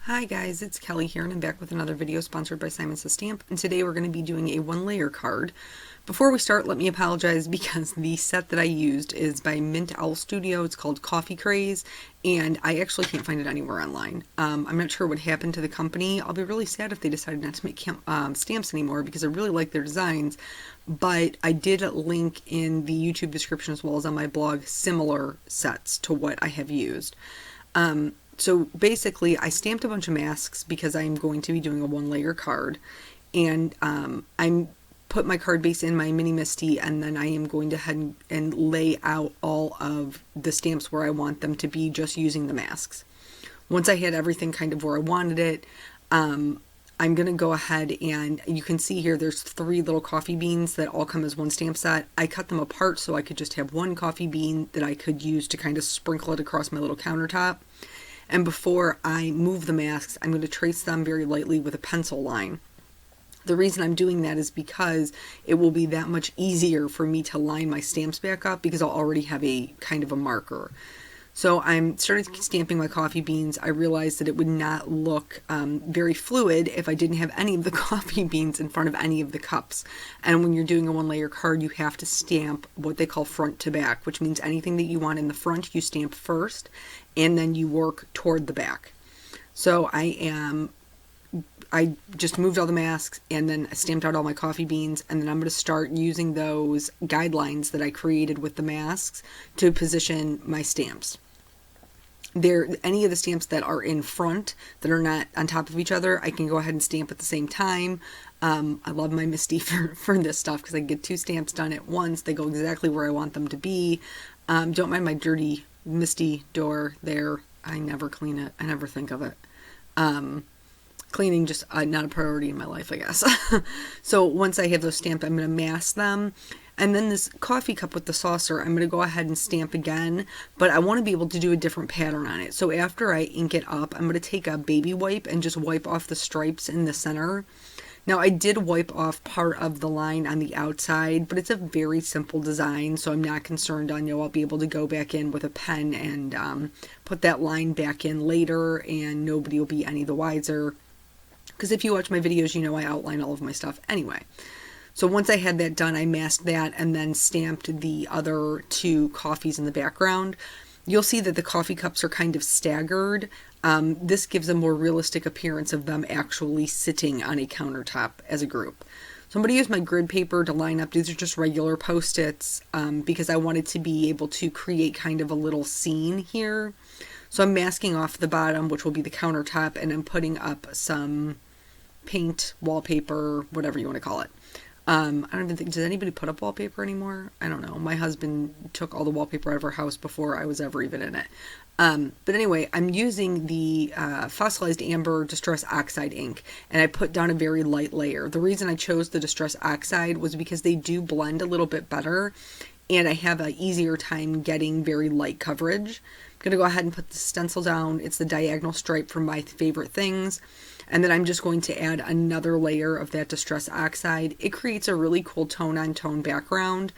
Hi guys, it's Kelly here and I'm back with another video sponsored by Simon Says Stamp, and today we're going to be doing a one-layer card. Before we start, let me apologize because the set that I used is by Mint Owl Studio. It's called Coffee Craze, and I actually can't find it anywhere online. I'm not sure what happened to the company. I'll be really sad if they decided not to make stamps anymore because I really like their designs, but I did link in the YouTube description as well as on my blog similar sets to what I have used. So basically, I stamped a bunch of masks because I'm going to be doing a one-layer card, and I'm put my card base in my mini MISTI, and then I am going to head and lay out all of the stamps where I want them to be just using the masks. Once I had everything kind of where I wanted it, I'm going to go ahead and you can see here there's 3 little coffee beans that all come as one stamp set. I cut them apart so I could just have one coffee bean that I could use to kind of sprinkle it across my little countertop. And before I move the masks, I'm going to trace them very lightly with a pencil line. The reason I'm doing that is because it will be that much easier for me to line my stamps back up because I'll already have a kind of a marker. So I'm started stamping my coffee beans. I realized that it would not look very fluid if I didn't have any of the coffee beans in front of any of the cups. And when you're doing a one-layer card, you have to stamp what they call front to back, which means anything that you want in the front, you stamp first, and then you work toward the back. So I just moved all the masks and then stamped out all my coffee beans, and then I'm going to start using those guidelines that I created with the masks to position my stamps. Any of the stamps that are in front that are not on top of each other, I can go ahead and stamp at the same time. I love my MISTI for this stuff because I can get 2 stamps done at once. They go exactly where I want them to be. Don't mind my dirty MISTI door there. I never clean it. I never think of it. Cleaning just not a priority in my life, I guess. So once I have those stamped, I'm going to mask them. And then this coffee cup with the saucer, I'm going to go ahead and stamp again, but I want to be able to do a different pattern on it. So after I ink it up, I'm going to take a baby wipe and just wipe off the stripes in the center. Now, I did wipe off part of the line on the outside, but it's a very simple design, so I'm not concerned on, I'll be able to go back in with a pen and put that line back in later, and nobody will be any the wiser. Because if you watch my videos, I outline all of my stuff anyway. So once I had that done, I masked that and then stamped the other 2 coffees in the background. You'll see that the coffee cups are kind of staggered. This gives a more realistic appearance of them actually sitting on a countertop as a group. So I'm going to use my grid paper to line up. These are just regular Post-its because I wanted to be able to create kind of a little scene here. So I'm masking off the bottom, which will be the countertop, and I'm putting up some paint, wallpaper, whatever you want to call it. I don't even think, does anybody put up wallpaper anymore? I don't know. My husband took all the wallpaper out of our house before I was ever even in it. But anyway, I'm using the fossilized amber Distress Oxide ink, and I put down a very light layer. The reason I chose the Distress Oxide was because they do blend a little bit better, and I have an easier time getting very light coverage. I'm going to go ahead and put the stencil down. It's the diagonal stripe from My Favorite Things. And then I'm just going to add another layer of that Distress Oxide. It creates a really cool tone-on-tone background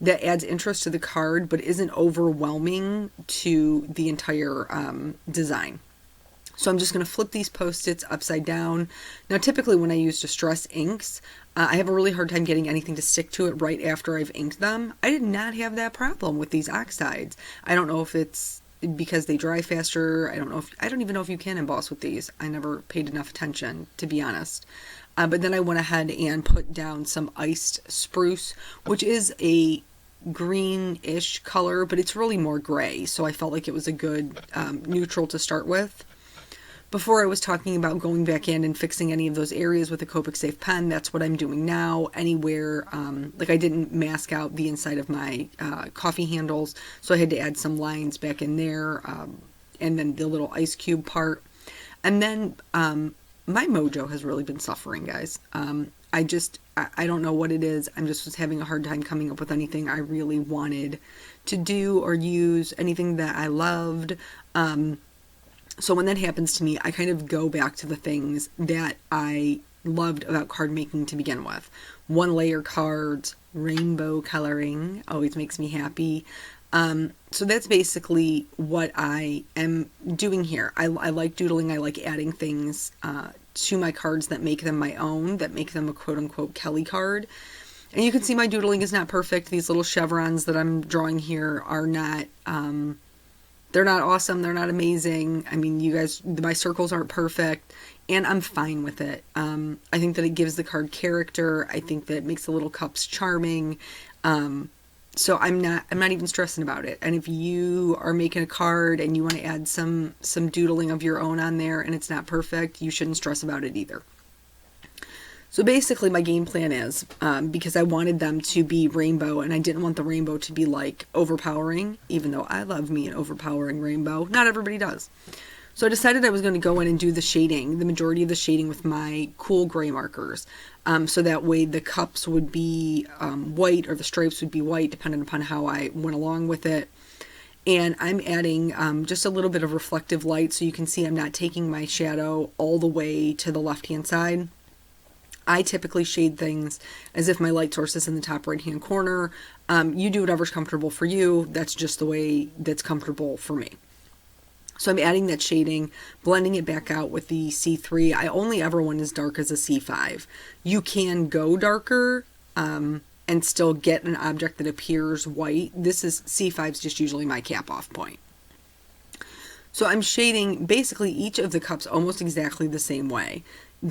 that adds interest to the card, but isn't overwhelming to the entire design. So I'm just going to flip these Post-its upside down. Now, typically when I use Distress inks, I have a really hard time getting anything to stick to it right after I've inked them. I did not have that problem with these oxides. I don't know if it's because they dry faster. I don't even know if you can emboss with these. I never paid enough attention, to be honest. But then I went ahead and put down some iced spruce, which is a greenish color, but it's really more gray. So I felt like it was a good neutral to start with. Before I was talking about going back in and fixing any of those areas with a Copic Safe pen. That's what I'm doing now. Anywhere, like I didn't mask out the inside of my coffee handles, so I had to add some lines back in there, and then the little ice cube part. And then my mojo has really been suffering, guys. I don't know what it is. I'm just having a hard time coming up with anything I really wanted to do or use, anything that I loved. So when that happens to me, I kind of go back to the things that I loved about card making to begin with. One-layer cards, rainbow coloring, always makes me happy. So that's basically what I am doing here. I like doodling. I like adding things to my cards that make them my own, that make them a quote-unquote Kelly card. And you can see my doodling is not perfect. These little chevrons that I'm drawing here are not, they're not awesome. They're not amazing. I mean, you guys, my circles aren't perfect, and I'm fine with it. I think that it gives the card character. I think that it makes the little cups charming. So I'm not even stressing about it. And if you are making a card and you want to add some doodling of your own on there and it's not perfect, you shouldn't stress about it either. So basically my game plan is, because I wanted them to be rainbow and I didn't want the rainbow to be like overpowering, even though I love me an overpowering rainbow. Not everybody does. So I decided I was going to go in and do the shading, the majority of the shading with my cool gray markers. So that way the cups would be white, or the stripes would be white, depending upon how I went along with it. And I'm adding just a little bit of reflective light, so you can see I'm not taking my shadow all the way to the left-hand side. I typically shade things as if my light source is in the top right-hand corner. You do whatever's comfortable for you. That's just the way that's comfortable for me. So I'm adding that shading, blending it back out with the C3. I only ever went as dark as a C5. You can go darker and still get an object that appears white. This is C5's just usually my cap off point. So I'm shading basically each of the cups almost exactly the same way.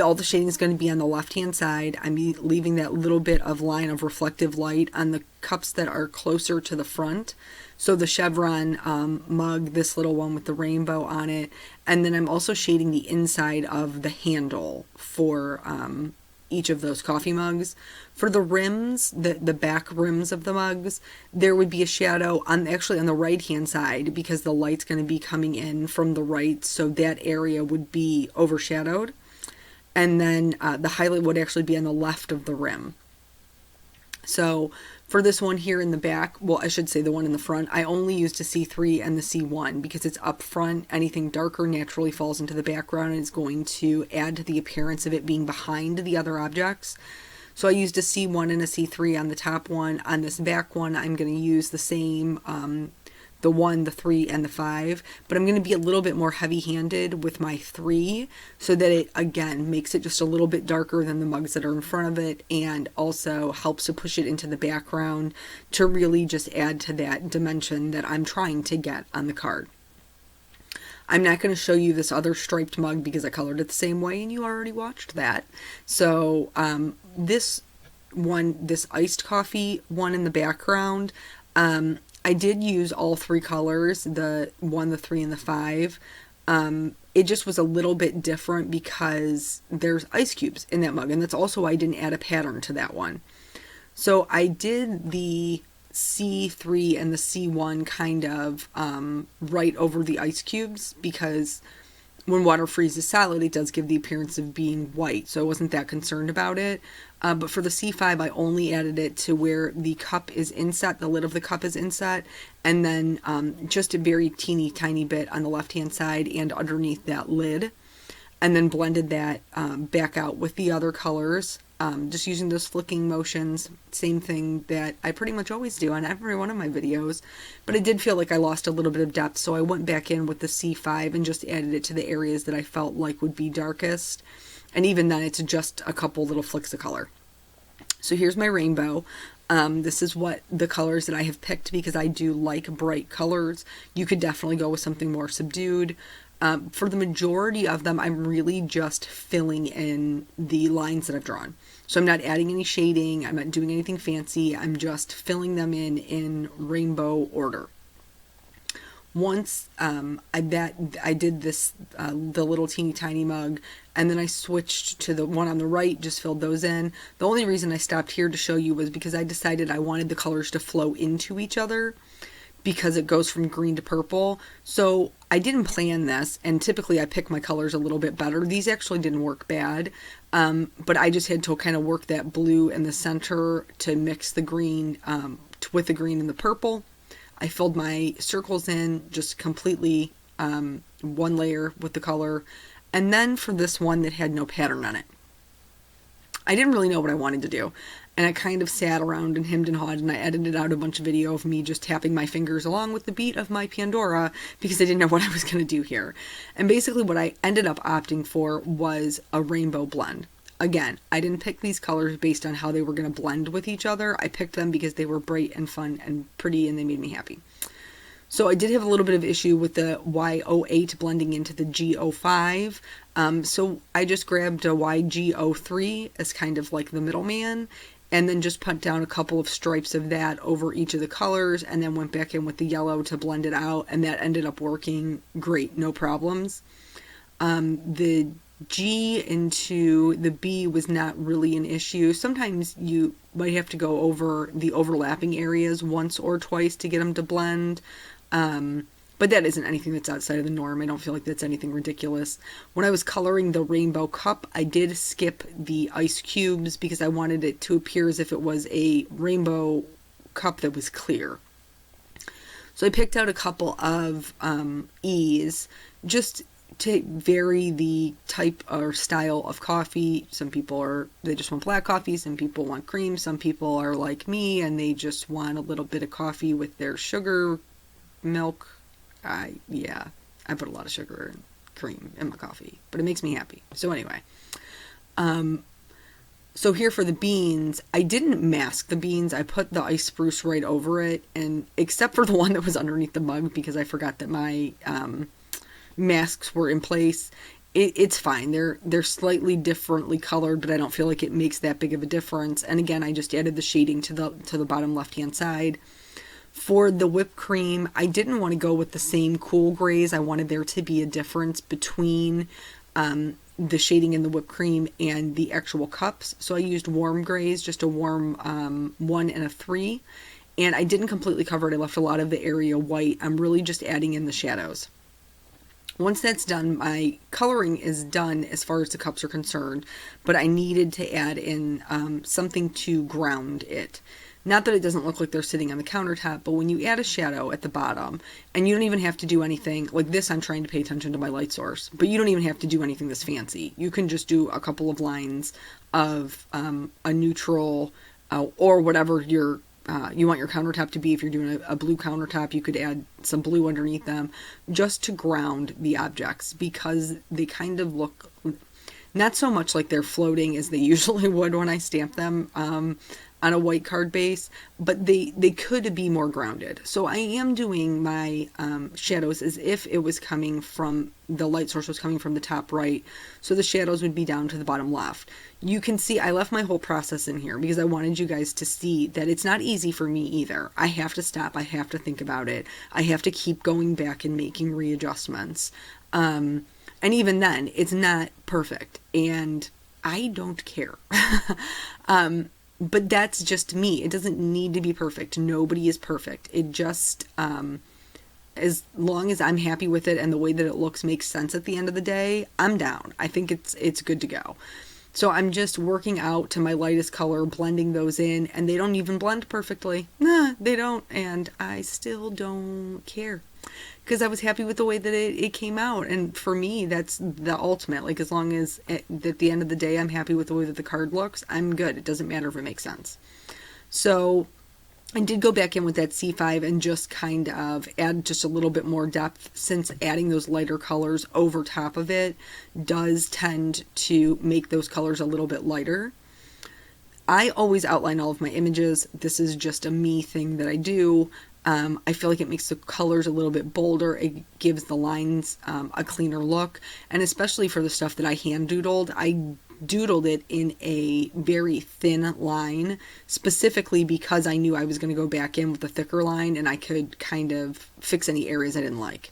All the shading is going to be on the left-hand side. I'm leaving that little bit of line of reflective light on the cups that are closer to the front. So the chevron mug, this little one with the rainbow on it. And then I'm also shading the inside of the handle for each of those coffee mugs. For the rims, the back rims of the mugs, there would be a shadow actually on the right-hand side, because the light's going to be coming in from the right. So that area would be overshadowed. And then the highlight would actually be on the left of the rim. So for this one here in the back, well, I should say the one in the front, I only used a C3 and the C1 because it's up front. Anything darker naturally falls into the background and it's going to add to the appearance of it being behind the other objects. So I used a C1 and a C3 on the top one. On this back one, I'm going to use the same, the 1, the 3, and the 5, but I'm going to be a little bit more heavy-handed with my 3 so that it, again, makes it just a little bit darker than the mugs that are in front of it, and also helps to push it into the background to really just add to that dimension that I'm trying to get on the card. I'm not going to show you this other striped mug because I colored it the same way and you already watched that. So this one, this iced coffee one in the background, I did use all 3 colors, the 1, the 3, and the 5. It just was a little bit different because there's ice cubes in that mug, and that's also why I didn't add a pattern to that one. So I did the C3 and the C1 kind of right over the ice cubes, because when water freezes solid, it does give the appearance of being white, so I wasn't that concerned about it. But for the C5, I only added it to where the cup is inset, the lid of the cup is inset, and then just a very teeny tiny bit on the left-hand side and underneath that lid, and then blended that back out with the other colors, just using those flicking motions. Same thing that I pretty much always do on every one of my videos, but I did feel like I lost a little bit of depth, so I went back in with the C5 and just added it to the areas that I felt like would be darkest. And even then, it's just a couple little flicks of color. So here's my rainbow. This is what the colors that I have picked because I do like bright colors. You could definitely go with something more subdued. For the majority of them, I'm really just filling in the lines that I've drawn. So I'm not adding any shading. I'm not doing anything fancy. I'm just filling them in rainbow order. Once I did this, the little teeny tiny mug, and then I switched to the one on the right, just filled those in. The only reason I stopped here to show you was because I decided I wanted the colors to flow into each other, because it goes from green to purple. So I didn't plan this, and typically I pick my colors a little bit better. These actually didn't work bad, but I just had to kind of work that blue in the center to mix the green with the green and the purple. I filled my circles in just completely one layer with the color. And then for this one that had no pattern on it, I didn't really know what I wanted to do. and I kind of sat around and hemmed and hawed, and I edited out a bunch of video of me just tapping my fingers along with the beat of my Pandora because I didn't know what I was going to do here. And basically what I ended up opting for was a rainbow blend. Again, I didn't pick these colors based on how they were going to blend with each other. I picked them because they were bright and fun and pretty, and they made me happy. So I did have a little bit of issue with the Y08 blending into the G05. So I just grabbed a YG03 as kind of like the middleman, and then just put down a couple of stripes of that over each of the colors, and then went back in with the yellow to blend it out, and that ended up working great, no problems. The G into the B was not really an issue. Sometimes you might have to go over the overlapping areas once or twice to get them to blend. But that isn't anything that's outside of the norm. I don't feel like that's anything ridiculous. When I was coloring the rainbow cup, I did skip the ice cubes because I wanted it to appear as if it was a rainbow cup that was clear. So I picked out a couple of E's just to vary the type or style of coffee. Some people they just want black coffee, some people want cream, some people are like me and they just want a little bit of coffee with their sugar, milk. Yeah, I put a lot of sugar and cream in my coffee, but it makes me happy. So anyway, so here for the beans, I didn't mask the beans. I put the ice spruce right over it, and except for the one that was underneath the mug because I forgot that my masks were in place, it's fine. They're slightly differently colored, but I don't feel like it makes that big of a difference. And again, I just added the shading to the bottom left hand side. For the whipped cream, I didn't want to go with the same cool grays. I wanted there to be a difference between the shading in the whipped cream and the actual cups. So I used warm grays, just a warm 1 and a 3. And I didn't completely cover it. I left a lot of the area white. I'm really just adding in the shadows. Once that's done, my coloring is done as far as the cups are concerned, but I needed to add in something to ground it. Not that it doesn't look like they're sitting on the countertop, but when you add a shadow at the bottom, and you don't even have to do anything, like this I'm trying to pay attention to my light source, but you don't even have to do anything this fancy. You can just do a couple of lines of a neutral or whatever you want your countertop to be. If you're doing a blue countertop, you could add some blue underneath them just to ground the objects, because they kind of look not so much like they're floating as they usually would when I stamp them on a white card base, but they could be more grounded. So I am doing my shadows as if it was coming from, the light source was coming from the top right, so the shadows would be down to the bottom left. You can see I left my whole process in here because I wanted you guys to see that it's not easy for me either. I have to stop, I have to think about it, I have to keep going back and making readjustments. And even then, it's not perfect, and I don't care. But that's just me. It doesn't need to be perfect. Nobody is perfect. It just, as long as I'm happy with it and the way that it looks makes sense at the end of the day, I'm down. I think it's good to go. So I'm just working out to my lightest color, blending those in, and they don't even blend perfectly. Nah, they don't, and I still don't care, because I was happy with the way that it came out. And for me, that's the ultimate. Like, as long as at the end of the day I'm happy with the way that the card looks, I'm good. It doesn't matter if it makes sense. So I did go back in with that C5 and just kind of add just a little bit more depth, since adding those lighter colors over top of it does tend to make those colors a little bit lighter. I always outline all of my images. This is just a me thing that I do. I feel like it makes the colors a little bit bolder. It gives the lines a cleaner look. And especially for the stuff that I hand doodled, I doodled it in a very thin line, specifically because I knew I was going to go back in with a thicker line and I could kind of fix any areas I didn't like.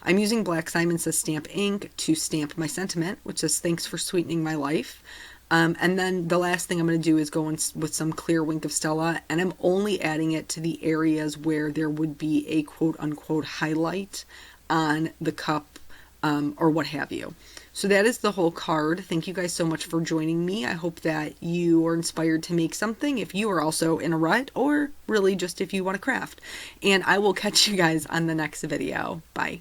I'm using Black Simon Says Stamp ink to stamp my sentiment, which says "Thanks for sweetening my life." And then the last thing I'm going to do is go in with some clear Wink of Stella, and I'm only adding it to the areas where there would be a quote-unquote highlight on the cup or what have you. So that is the whole card. Thank you guys so much for joining me. I hope that you are inspired to make something if you are also in a rut, or really just if you want to craft. And I will catch you guys on the next video. Bye.